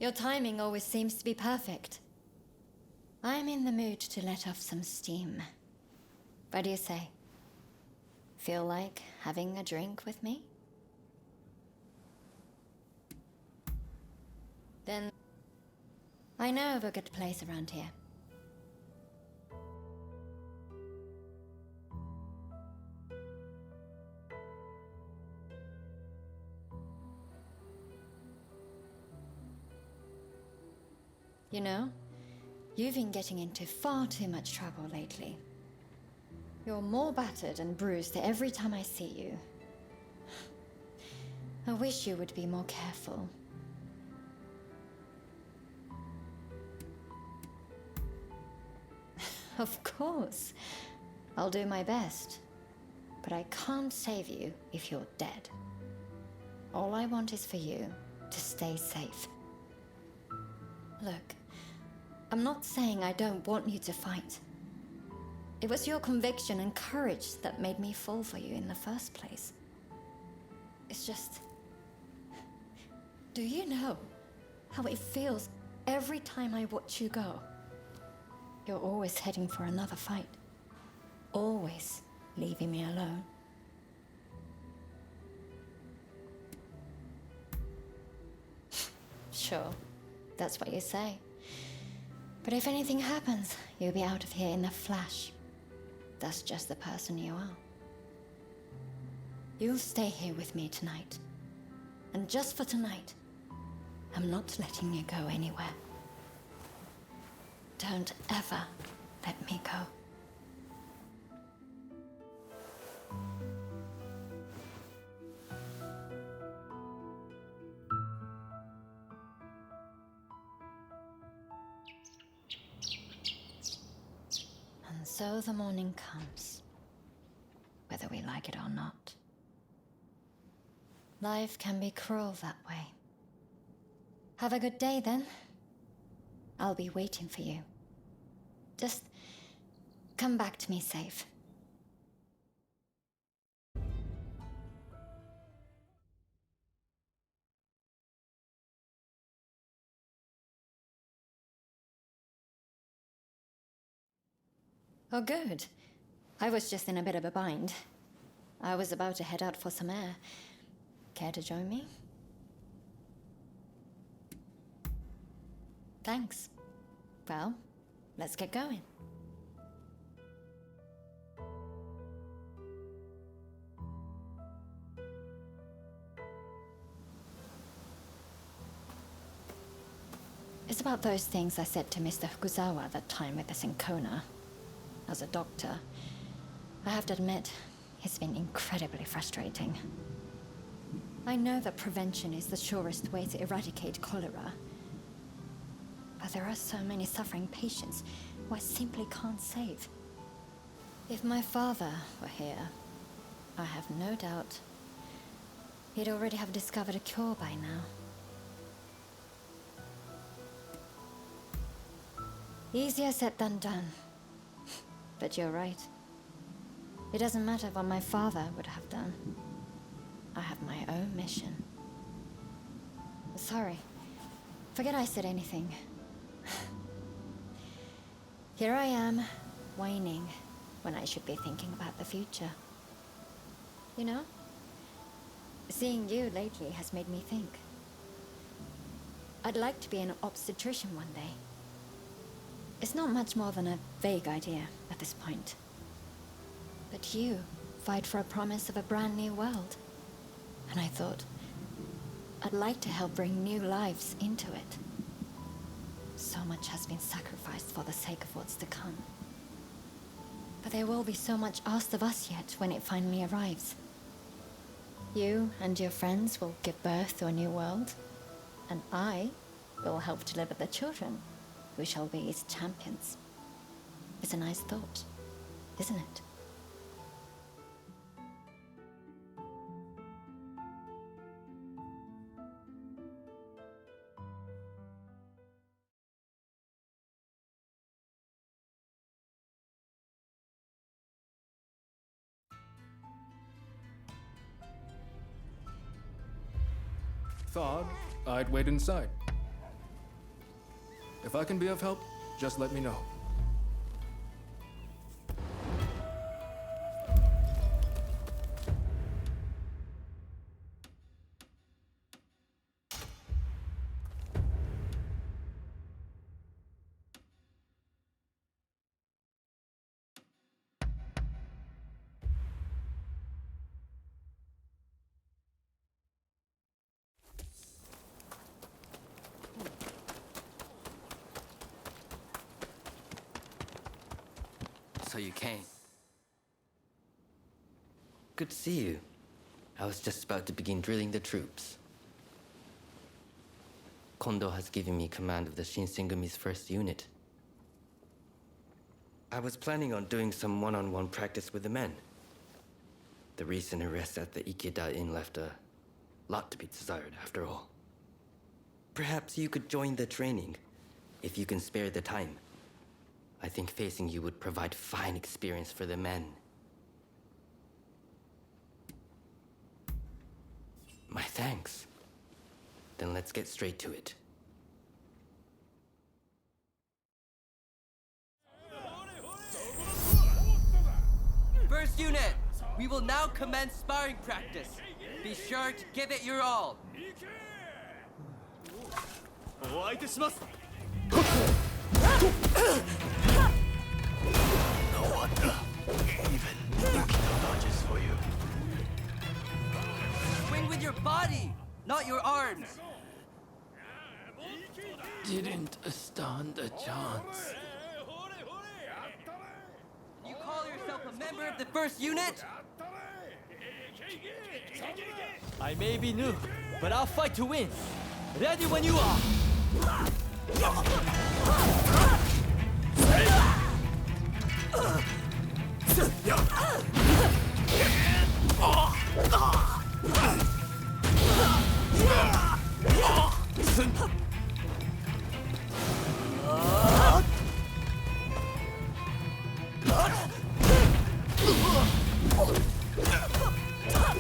Your timing always seems to be perfect. I'm in the mood to let off some steam. What do you say? Feel like having a drink with me? Then I know of a good place around here. You know, you've been getting into far too much trouble lately. You're more battered and bruised every time I see you. I wish you would be more careful. Of course. I'll do my best. But I can't save you if you're dead. All I want is for you to stay safe. Look, I'm not saying I don't want you to fight. It was your conviction and courage that made me fall for you in the first place. It's just... Do you know how it feels every time I watch you go? You're always heading for another fight. Always leaving me alone. Sure, that's what you say. But if anything happens, you'll be out of here in a flash. That's just the person you are. You'll stay here with me tonight. And just for tonight, I'm not letting you go anywhere. Don't ever let me go. And so the morning comes, whether we like it or not. Life can be cruel that way. Have a good day then. I'll be waiting for you. Just come back to me safe. Oh, good. I was just in a bit of a bind. I was about to head out for some air. Care to join me? Thanks. Well, let's get going. It's about those things I said to Mr. Fukuzawa that time with us in Kona. As a doctor, I have to admit, it's been incredibly frustrating. I know that prevention is the surest way to eradicate cholera. But there are so many suffering patients who I simply can't save. If my father were here, I have no doubt he'd already have discovered a cure by now. Easier said than done. But you're right. It doesn't matter what my father would have done. I have my own mission. Sorry. Forget I said anything. Here I am, whining, when I should be thinking about the future. You know, seeing you lately has made me think. I'd like to be an obstetrician one day. It's not much more than a vague idea at this point. But you fight for a promise of a brand new world. And I thought, I'd like to help bring new lives into it. So much has been sacrificed for the sake of what's to come. But there will be so much asked of us yet when it finally arrives. You and your friends will give birth to a new world, and I will help deliver the children, who shall be its champions. It's a nice thought, isn't it? Thought I'd wait inside. If I can be of help, just let me know. So you came. Good to see you. I was just about to begin drilling the troops. Kondo has given me command of the Shinsengumi's first unit. I was planning on doing some one-on-one practice with the men. The recent arrest at the Ikeda Inn left a lot to be desired, after all. Perhaps you could join the training, if you can spare the time. I think facing you would provide fine experience for the men. My thanks. Then let's get straight to it. First unit, we will now commence sparring practice. Be sure to give it your all. No wonder. Even Yukino dodges for you. Swing with your body, not your arms. Didn't stand a chance. You call yourself a member of the first unit? I may be new, but I'll fight to win. Ready when you are.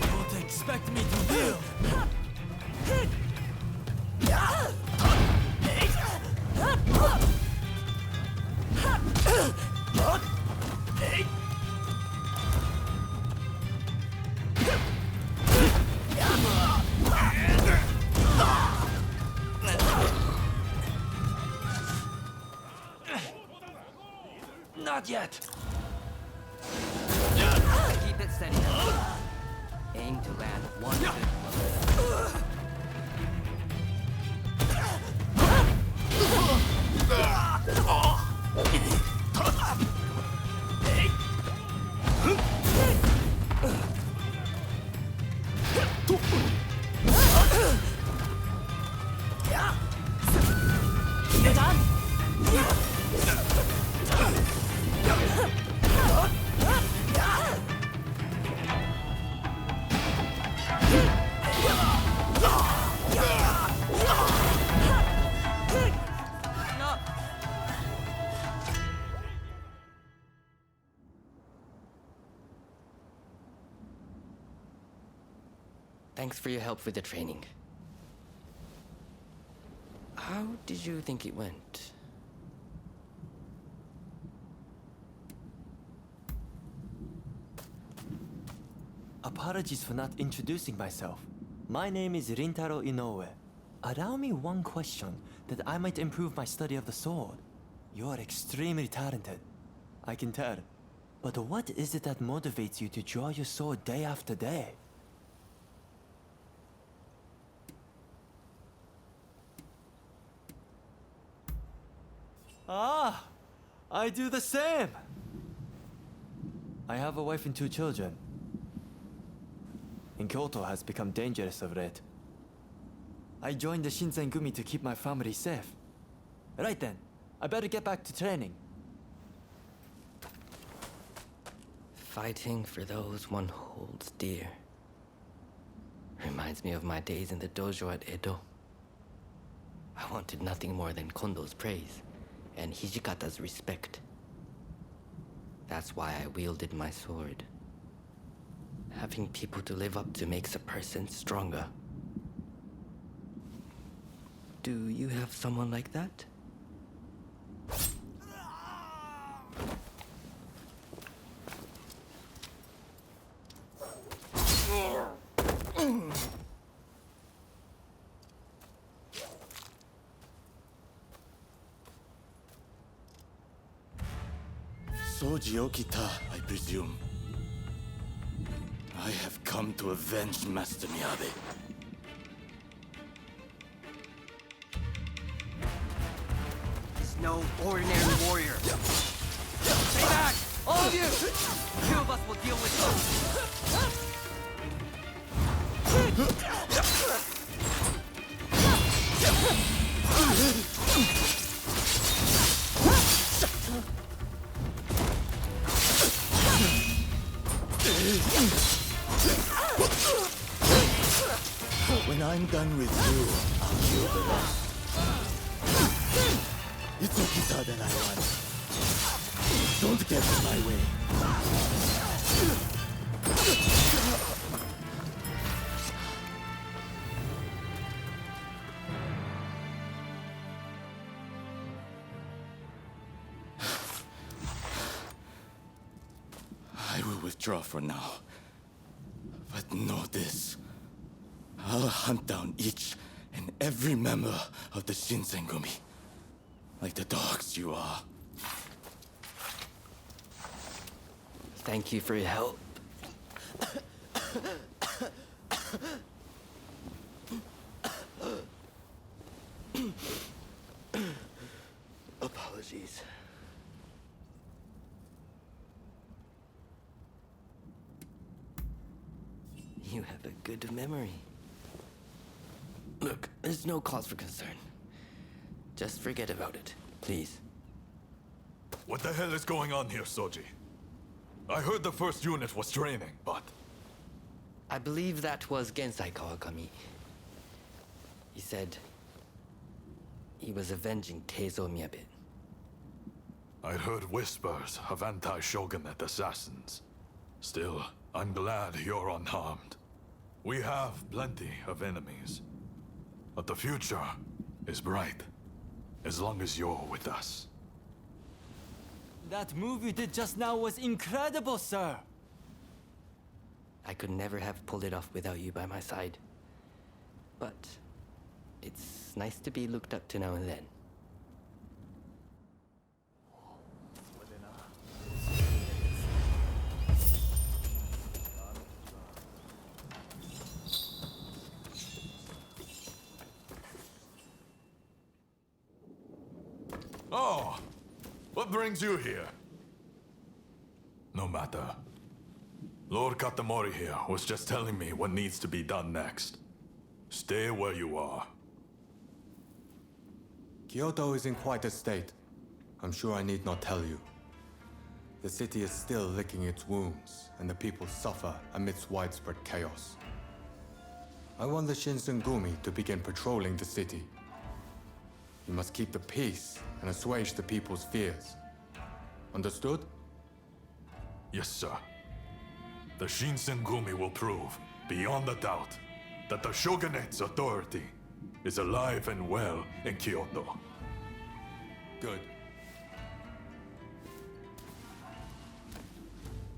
Don't expect me to deal. Not yet. Keep it steady. Aim to land one good blow. Thanks for your help with the training. How did you think it went? Apologies for not introducing myself. My name is Rintaro Inoue. Allow me one question that I might improve my study of the sword. You're extremely talented, I can tell. But what is it that motivates you to draw your sword day after day? Ah, I do the same. I have a wife and 2 children. And Kyoto has become dangerous of late. I joined the Shinsengumi to keep my family safe. Right then, I better get back to training. Fighting for those one holds dear. Reminds me of my days in the dojo at Edo. I wanted nothing more than Kondo's praise and Hijikata's respect. That's why I wielded my sword. Having people to live up to makes a person stronger. Do you have someone like that? Soji Okita, I presume. I have come to avenge Master Miyabe. He's no ordinary warrior. Stay back! All of you! Two of us will deal with him. When I'm done with you, I'll kill the rest. It's Okita that I want. Don't get in my way. I will withdraw for now. But know this. I'll hunt down each and every member of the Shinsengumi. Like the dogs you are. Thank you for your help. Apologies. You have a good memory. Look, there's no cause for concern. Just forget about it, please. What the hell is going on here, Soji? I heard the first unit was training, but... I believe that was Gensai Kawakami. He said he was avenging Keizo Miyabe. I heard whispers of anti-shogunate assassins. Still, I'm glad you're unharmed. We have plenty of enemies. But the future is bright, as long as you're with us. That move you did just now was incredible, sir! I could never have pulled it off without you by my side. But it's nice to be looked up to now and then. Oh, what brings you here? No matter. Lord Katamori here was just telling me what needs to be done next. Stay where you are. Kyoto is in quite a state. I'm sure I need not tell you. The city is still licking its wounds, and the people suffer amidst widespread chaos. I want the Shinsengumi to begin patrolling the city. You must keep the peace and assuage the people's fears. Understood? Yes, sir. The Shinsengumi will prove, beyond a doubt, that the Shogunate's authority is alive and well in Kyoto. Good.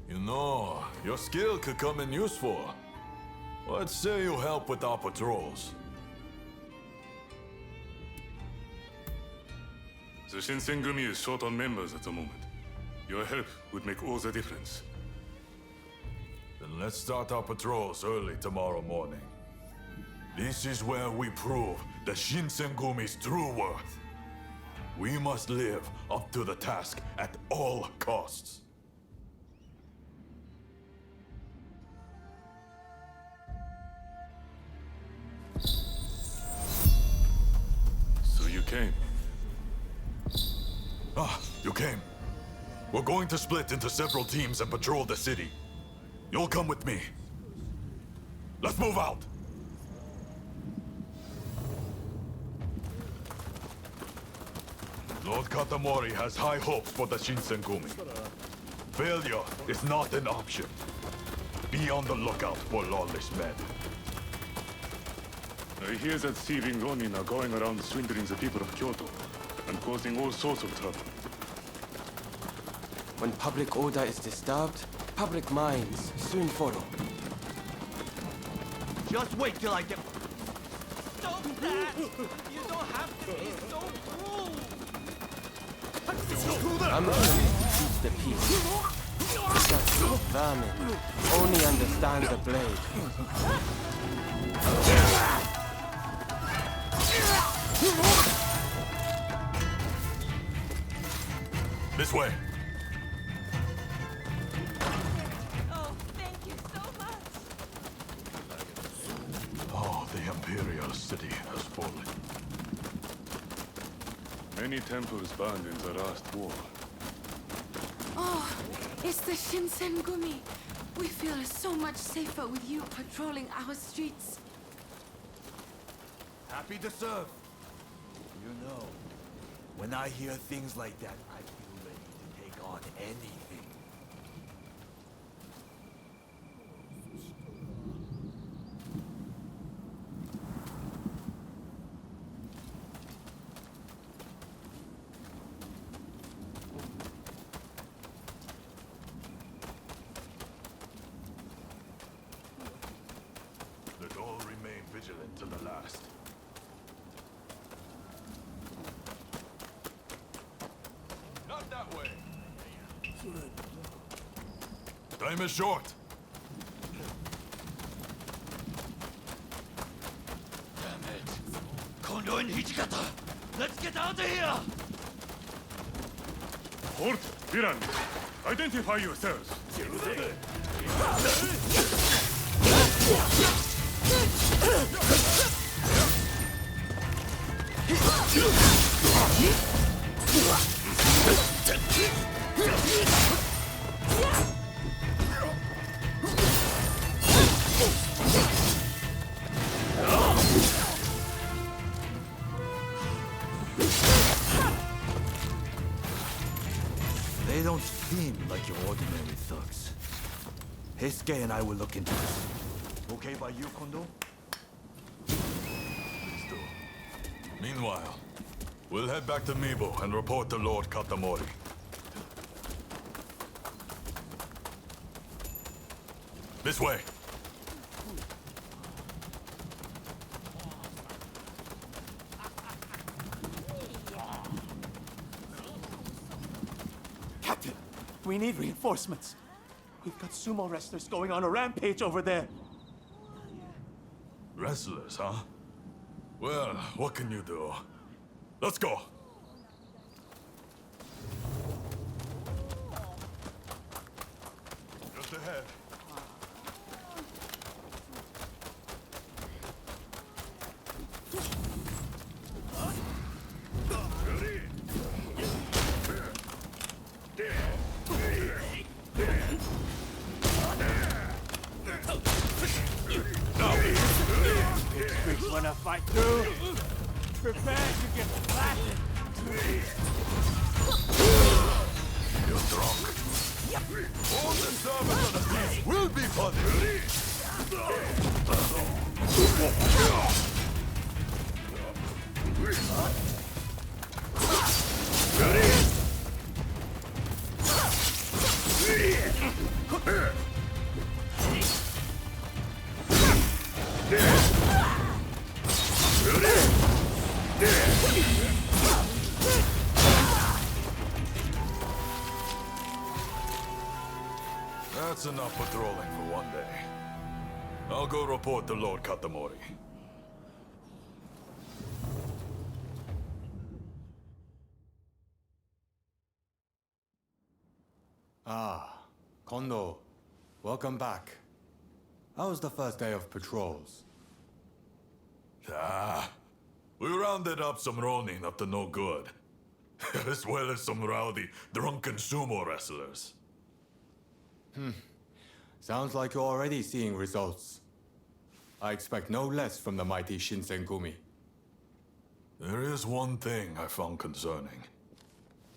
You know, your skill could come in useful. Let's say you help with our patrols. The Shinsengumi is short on members at the moment. Your help would make all the difference. Then let's start our patrols early tomorrow morning. This is where we prove the Shinsengumi's true worth. We must live up to the task at all costs. So you came. Ah, you came. We're going to split into several teams and patrol the city. You'll come with me. Let's move out! Lord Katamori has high hopes for the Shinsengumi. Failure is not an option. Be on the lookout for lawless men. I hear that thieving Ronin are going around swindling the people of Kyoto and causing all sorts of trouble. When public order is disturbed, public minds soon follow. Just wait till I get... Stop that! You don't have to be so cruel! I'm not the piece. That vermin only understands the blade. This way. Oh, thank you so much. Oh, the Imperial city has fallen. Many temples burned in the last war. Oh, it's the Shinsengumi. We feel so much safer with you patrolling our streets. Happy to serve. You know, when I hear things like that, I feel ready to take on anything. Let all remain vigilant to the last. Not that way. Time is short. Damn it. Kondo and Hijikata! Let's get out of here! Fort, Viran, identify yourselves. They don't seem like your ordinary thugs. Heisuke and I will look into this. Okay by you, Kondo? Please do. Meanwhile, we'll head back to Mibo and report to Lord Katamori. This way. Captain, we need reinforcements. We've got sumo wrestlers going on a rampage over there. Wrestlers, huh? Well, what can you do? Let's go. Just ahead. Freaks wanna fight through. Prepare to get blasted. You're drunk. All the servants of the peace will be punished. That's enough patrolling for one day. I'll go report to Lord Katamori. Ah, Kondo. Welcome back. How was the first day of patrols? We rounded up some Ronin up to no good. As well as some rowdy, drunken sumo wrestlers. Sounds like you're already seeing results. I expect no less from the mighty Shinsengumi. There is one thing I found concerning.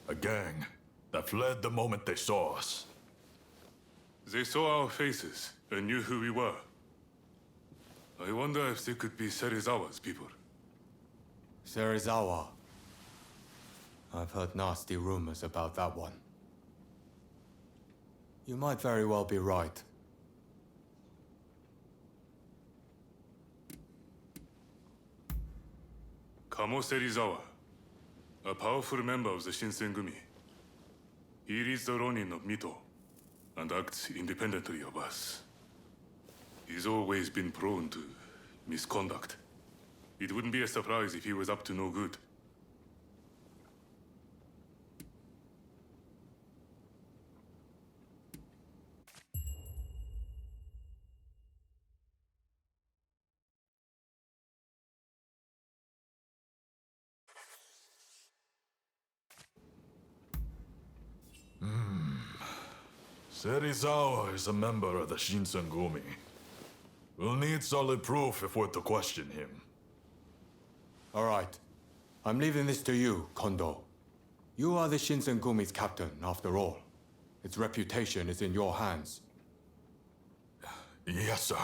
A gang that fled the moment they saw us. They saw our faces and knew who we were. I wonder if they could be Serizawa's people. Serizawa. I've heard nasty rumors about that one. You might very well be right. Kamo Serizawa, a powerful member of the Shinsengumi. He is the Ronin of Mito, and acts independently of us. He's always been prone to misconduct. It wouldn't be a surprise if he was up to no good. Serizawa is a member of the Shinsengumi. We'll need solid proof if we're to question him. All right. I'm leaving this to you, Kondo. You are the Shinsengumi's captain, after all. Its reputation is in your hands. Yes, sir.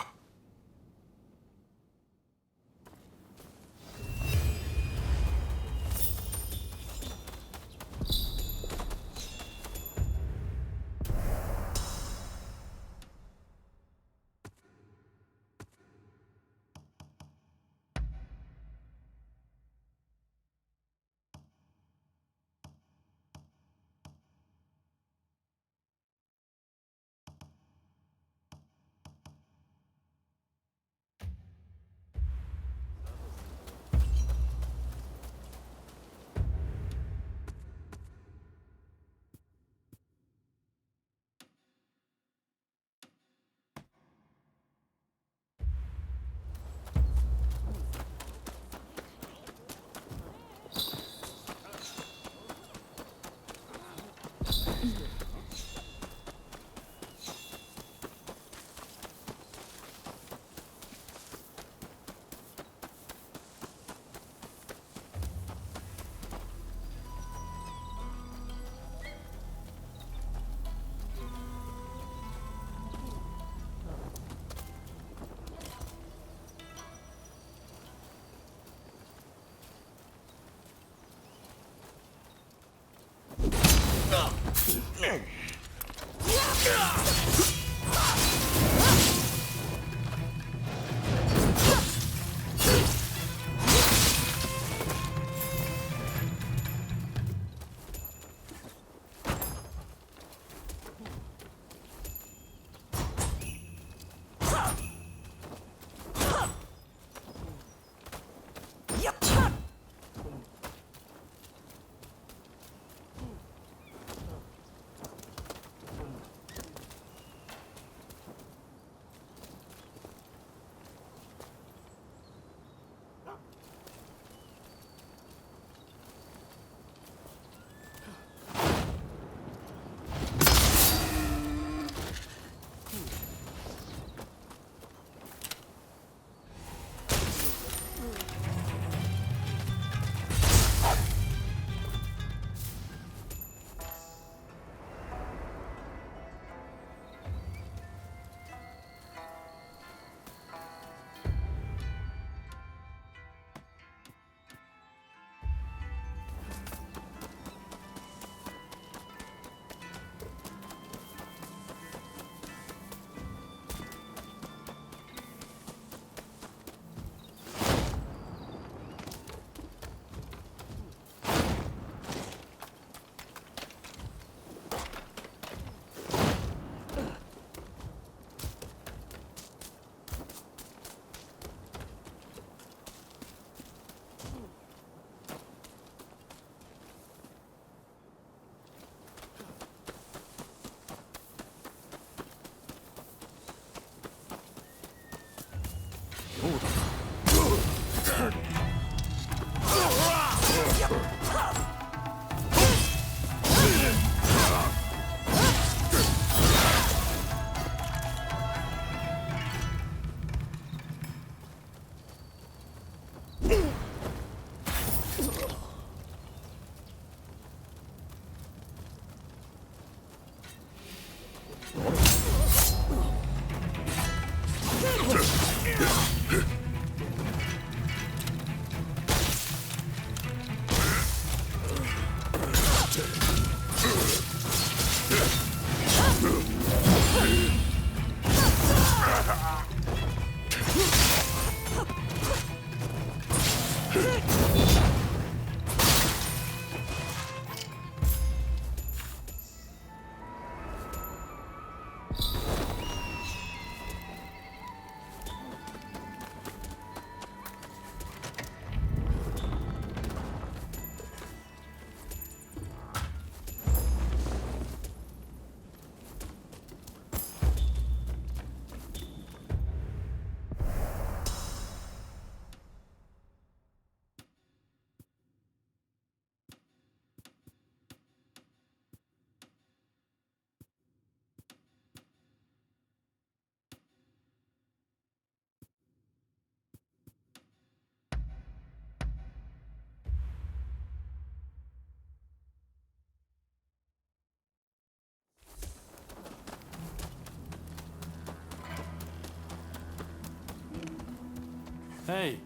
Hey!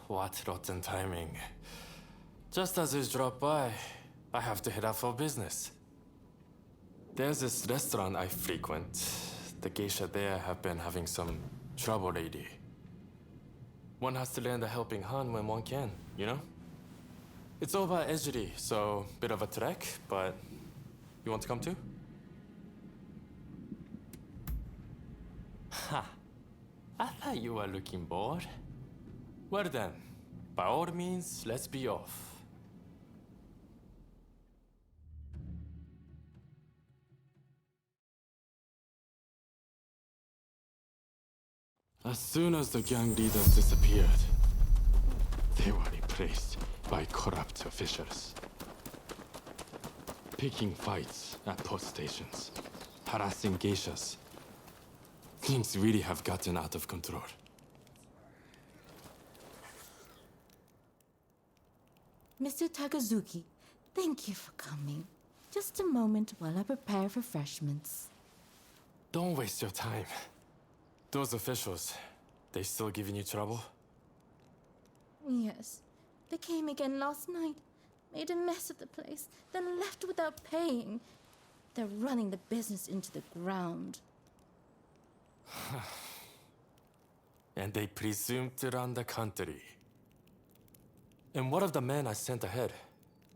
What rotten timing. Just as you drop by, I have to head out for business. There's this restaurant I frequent. The geisha there have been having some trouble lately. One has to lend a helping hand when one can, you know? It's over at Ejiri, so bit of a trek, but you want to come too? Ha! I thought you were looking bored. Well then, by all means, let's be off. As soon as the gang leaders disappeared, they were replaced by corrupt officials. Picking fights at post stations, harassing geishas. Things really have gotten out of control. Mr. Takazuki, thank you for coming. Just a moment while I prepare refreshments. Don't waste your time. Those officials, they still giving you trouble? Yes. They came again last night, made a mess of the place, then left without paying. They're running the business into the ground. And they presume to run the country. And what of the man I sent ahead?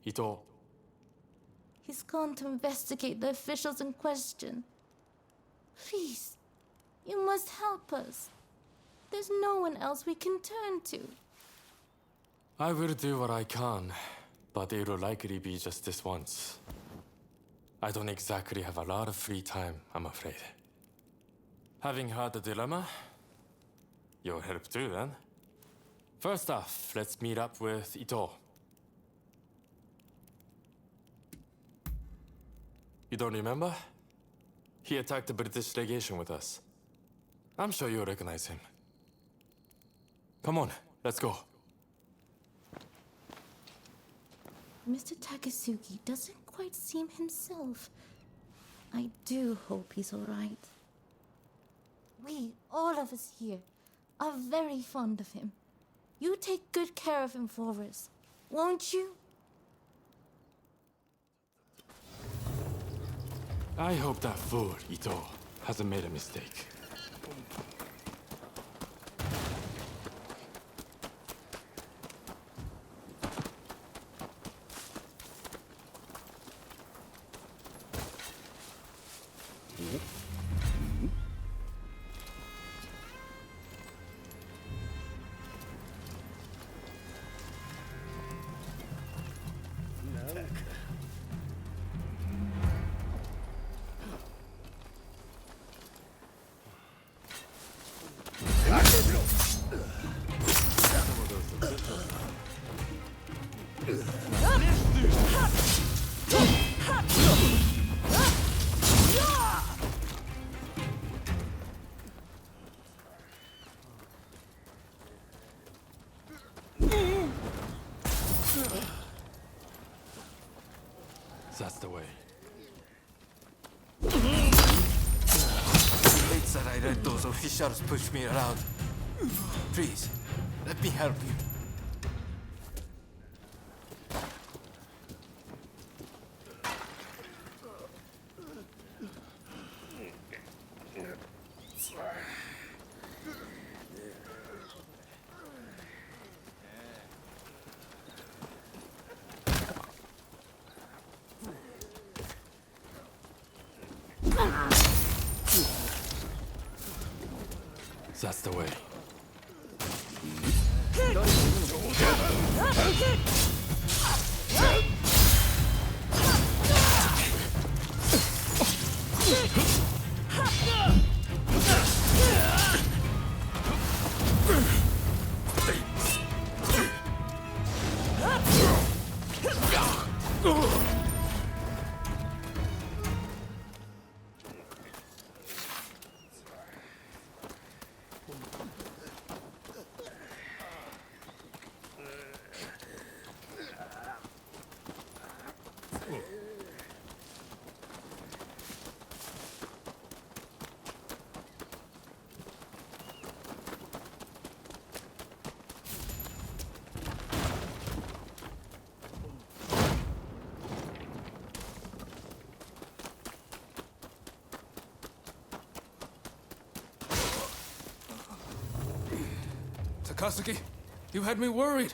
Ito. He's gone to investigate the officials in question. Please, you must help us. There's no one else we can turn to. I will do what I can, but it'll likely be just this once. I don't exactly have a lot of free time, I'm afraid. Having heard the dilemma, you'll help too, then. First off, let's meet up with Ito. You don't remember? He attacked the British legation with us. I'm sure you'll recognize him. Come on, let's go. Mr. Takasugi doesn't quite seem himself. I do hope he's all right. We, all of us here, are very fond of him. You take good care of him for us, won't you? I hope that fool, Ito, hasn't made a mistake. That's the way. It's that I let those officials push me around. Please, let me help you. That's the way. Takasugi, you had me worried.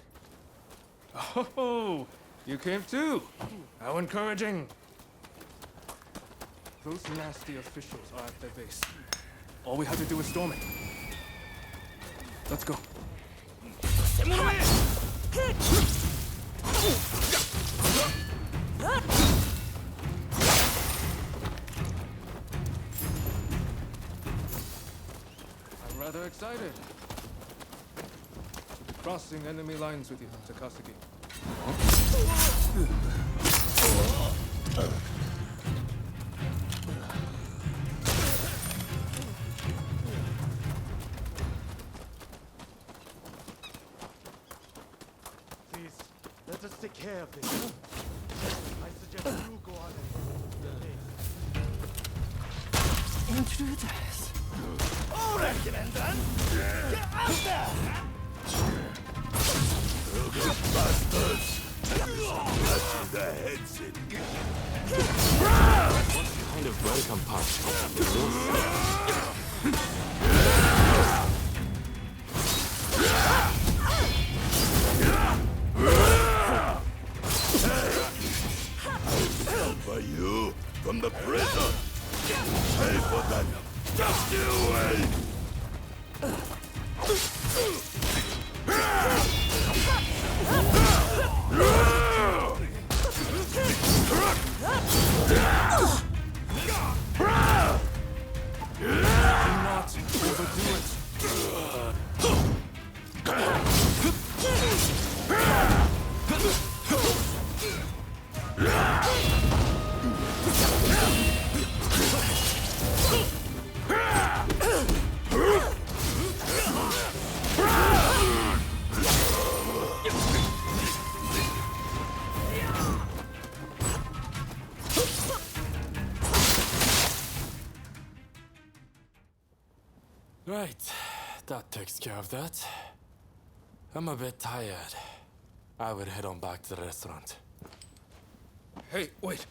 Oh, you came too. How encouraging. Those nasty officials are at their base. All we have to do is storm it. Let's go. I'm rather excited. Crossing enemy lines with you, Takasugi. Please, let us take care of this. I suggest you go on and Intruders. Get out there! Bastards! Slash their heads in. What kind of welcome party is Help for you from the prison. Pay for that. Just you wait. Not overdo it. Right, that takes care of that. I'm a bit tired. I would head on back to the restaurant. Hey, wait.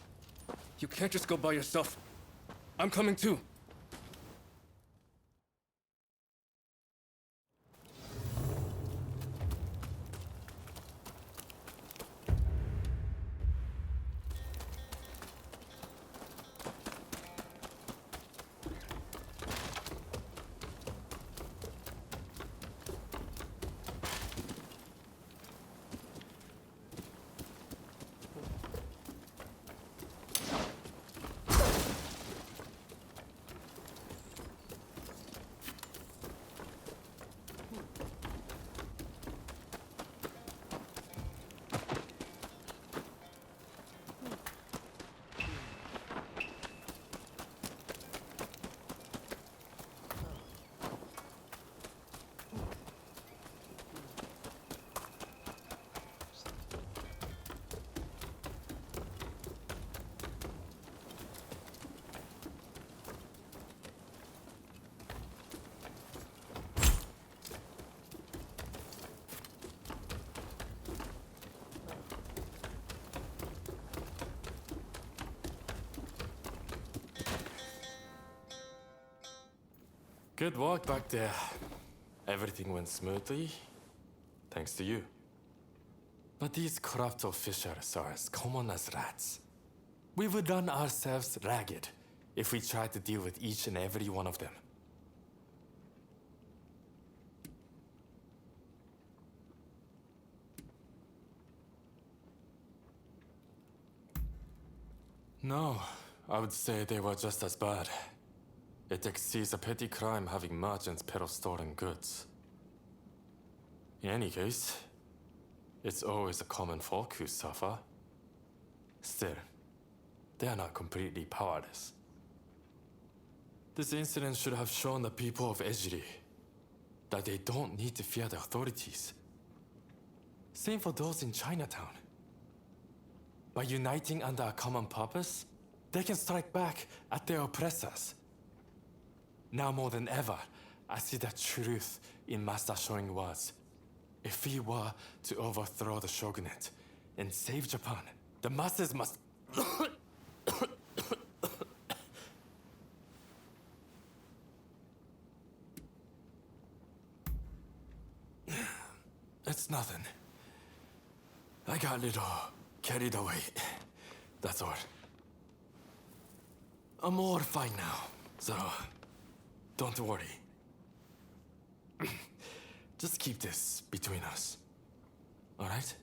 You can't just go by yourself. I'm coming too. Good work back there. Everything went smoothly, thanks to you. But these corrupt officials are as common as rats. We would run ourselves ragged if we tried to deal with each and every one of them. No, I would say they were just as bad. It exceeds a petty crime having merchants peddle stolen goods. In any case, it's always the common folk who suffer. Still, they are not completely powerless. This incident should have shown the people of Ejiri that they don't need to fear the authorities. Same for those in Chinatown. By uniting under a common purpose, they can strike back at their oppressors. Now more than ever, I see the truth in Master showing words. If we were to overthrow the shogunate and save Japan, the masses must... It's nothing. I got a little carried away. That's all. I'm all fine now, so don't worry. Just keep this between us, all right?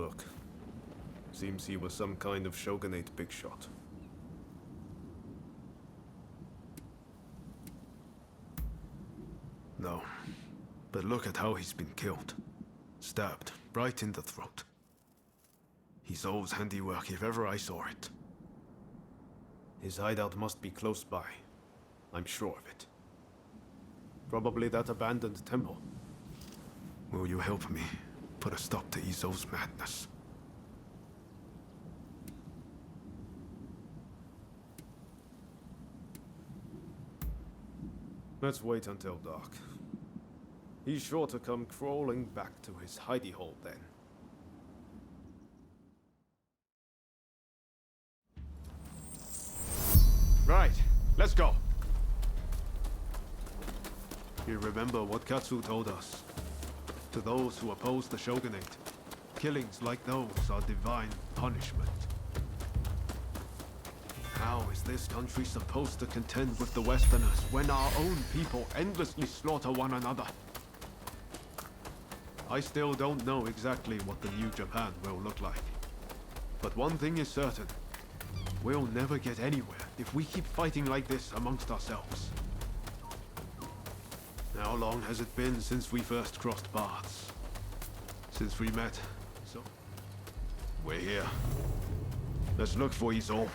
look. Seems he was some kind of shogunate big shot. No, but look at how he's been killed. Stabbed right in the throat. Izou's handiwork if ever I saw it. His hideout must be close by. I'm sure of it. Probably that abandoned temple. Will you help me put a stop to Izou's madness? Let's wait until dark. He's sure to come crawling back to his hidey hole then. Right, let's go. You remember what Katsu told us? To those who oppose the shogunate, killings like those are divine punishment. How is this country supposed to contend with the Westerners when our own people endlessly slaughter one another? I still don't know exactly what the new Japan will look like. But one thing is certain. We'll never get anywhere if we keep fighting like this amongst ourselves. How long has it been since we first crossed paths? Since we met, so... We're here. Let's look for Izou.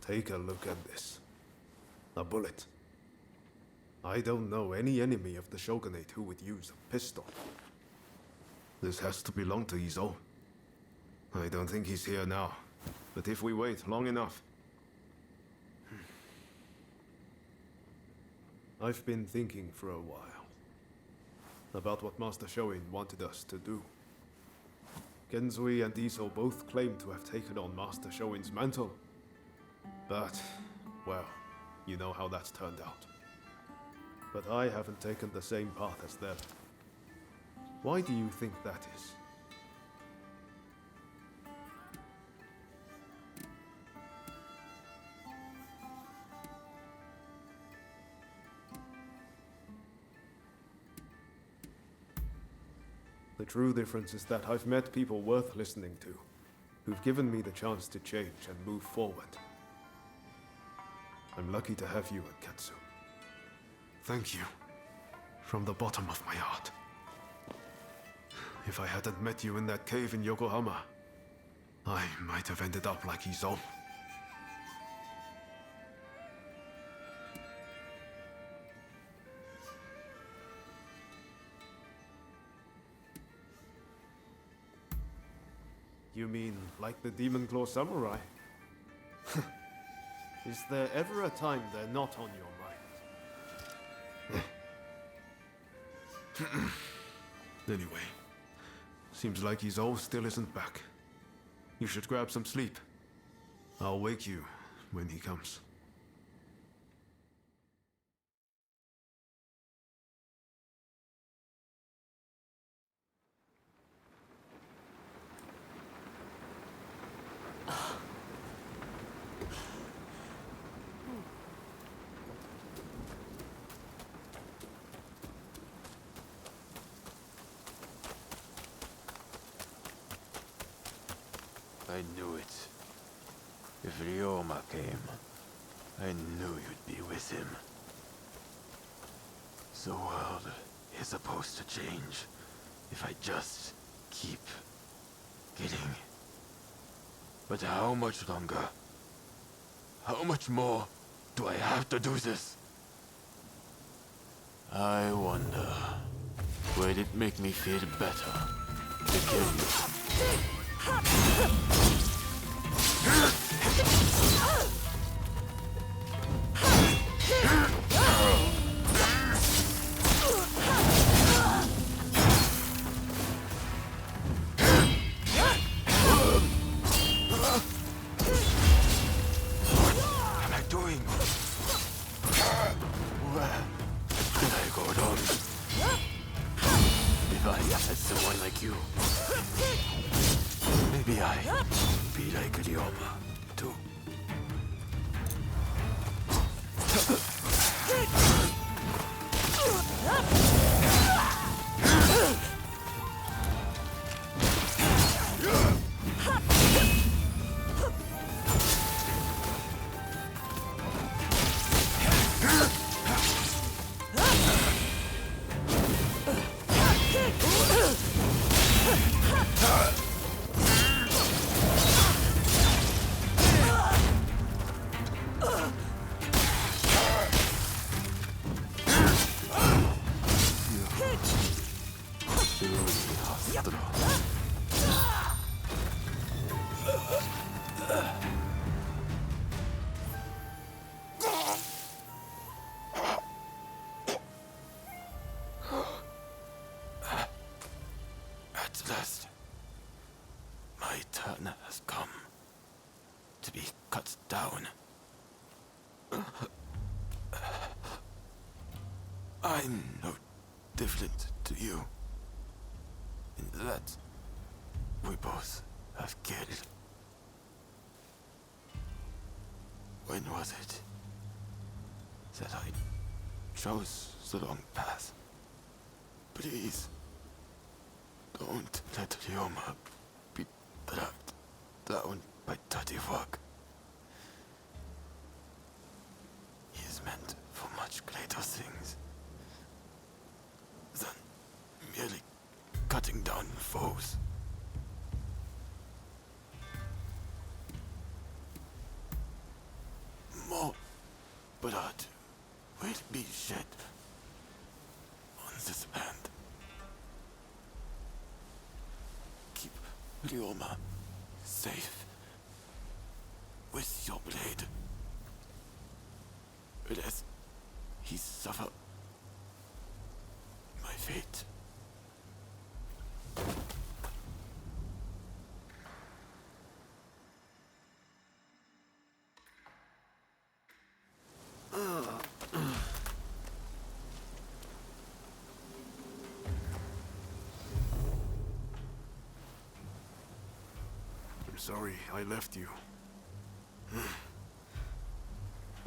Take a look at this. A bullet. I don't know any enemy of the shogunate who would use a pistol. This has to belong to Izou. I don't think he's here now, but if we wait long enough... I've been thinking for a while about what Master Shoin wanted us to do. Genzui and Izou both claim to have taken on Master Shoin's mantle. But, well, you know how that's turned out. But I haven't taken the same path as them. Why do you think that is? The true difference is that I've met people worth listening to, who've given me the chance to change and move forward. I'm lucky to have you at Katsu. Thank you. From the bottom of my heart. If I hadn't met you in that cave in Yokohama, I might have ended up like Izou. You mean like the Demon Claw Samurai? Is there ever a time they're not on your mind? Anyway, seems like Izou still isn't back. You should grab some sleep. I'll wake you when he comes. I knew it. If Ryoma came, I knew you'd be with him. The world is supposed to change if I just keep getting. But how much longer? How much more do I have to do this? I wonder, would it make me feel better to kill you? like Ryoma, too. At last, my turn has come to be cut down. I'm no different to you, in that we both have killed. When was it that I chose the wrong path? Please, don't let Ryoma be dragged down by dirty work. He is meant for much greater things than merely cutting down foes. More blood will be shed on this land. Keep Ryoma safe with your blade, lest he suffer my fate. I'm sorry I left you.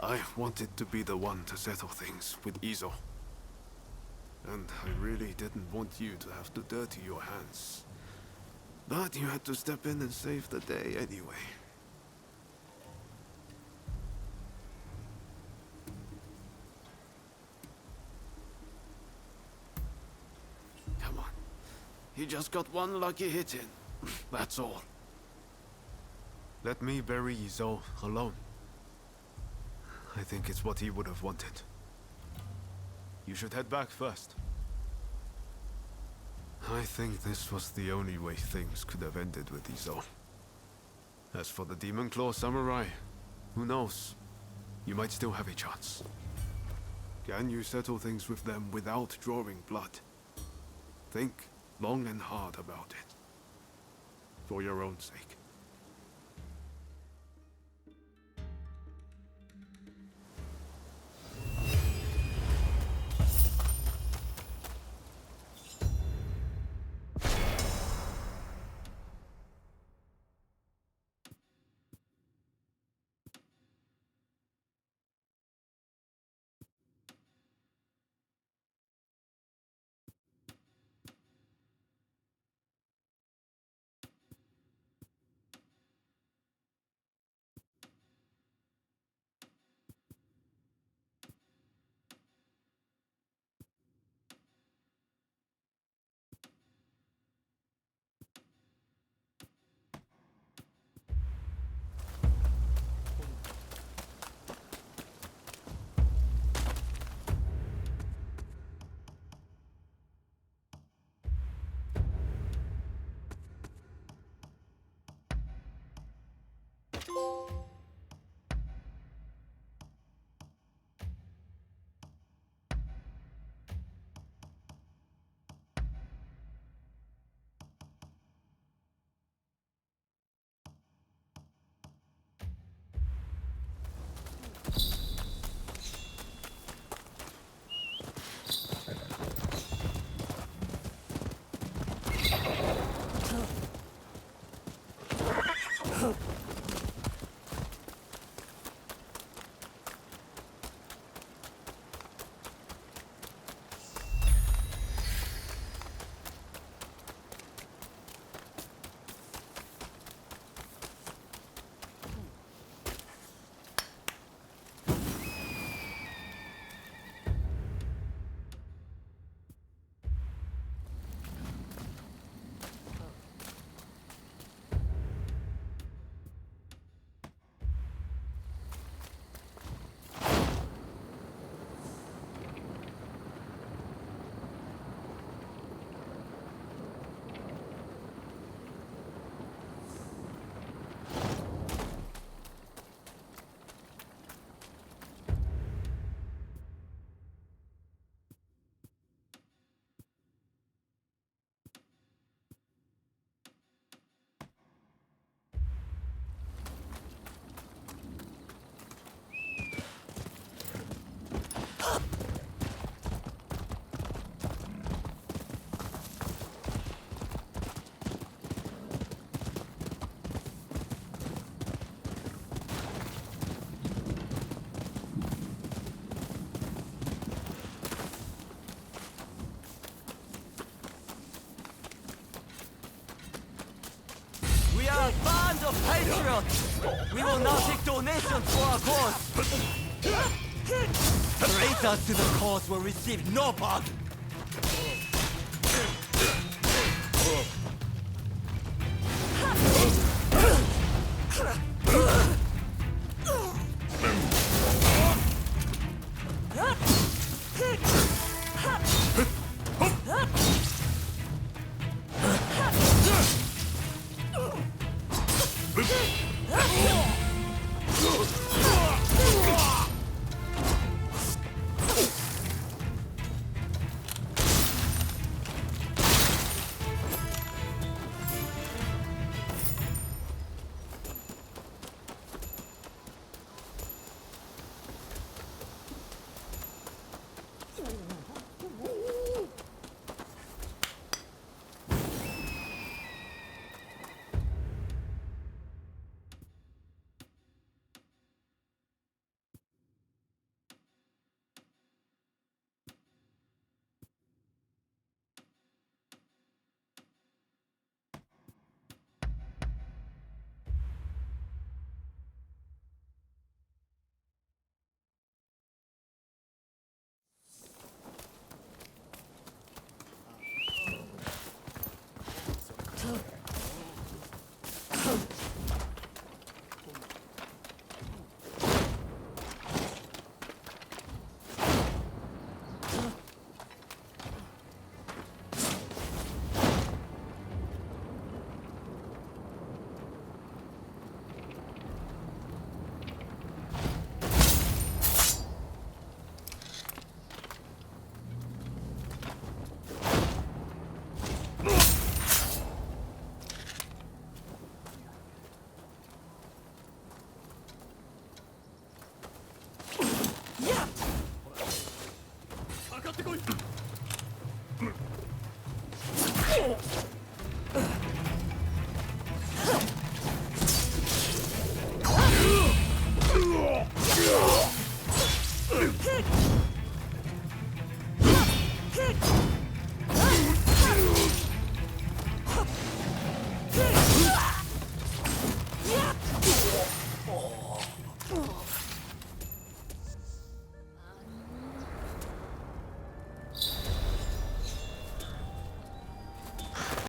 I wanted to be the one to settle things with Izo. And I really didn't want you to have to dirty your hands. But you had to step in and save the day anyway. Come on. You just got one lucky hit in. That's all. Let me bury Izo alone. I think it's what he would have wanted. You should head back first. I think this was the only way things could have ended with Izo. As for the Demon Claw Samurai, who knows? You might still have a chance. Can you settle things with them without drawing blood? Think long and hard about it. For your own sake. patriotic! We will not take donations for our cause! Traitors to the cause will receive no pardon!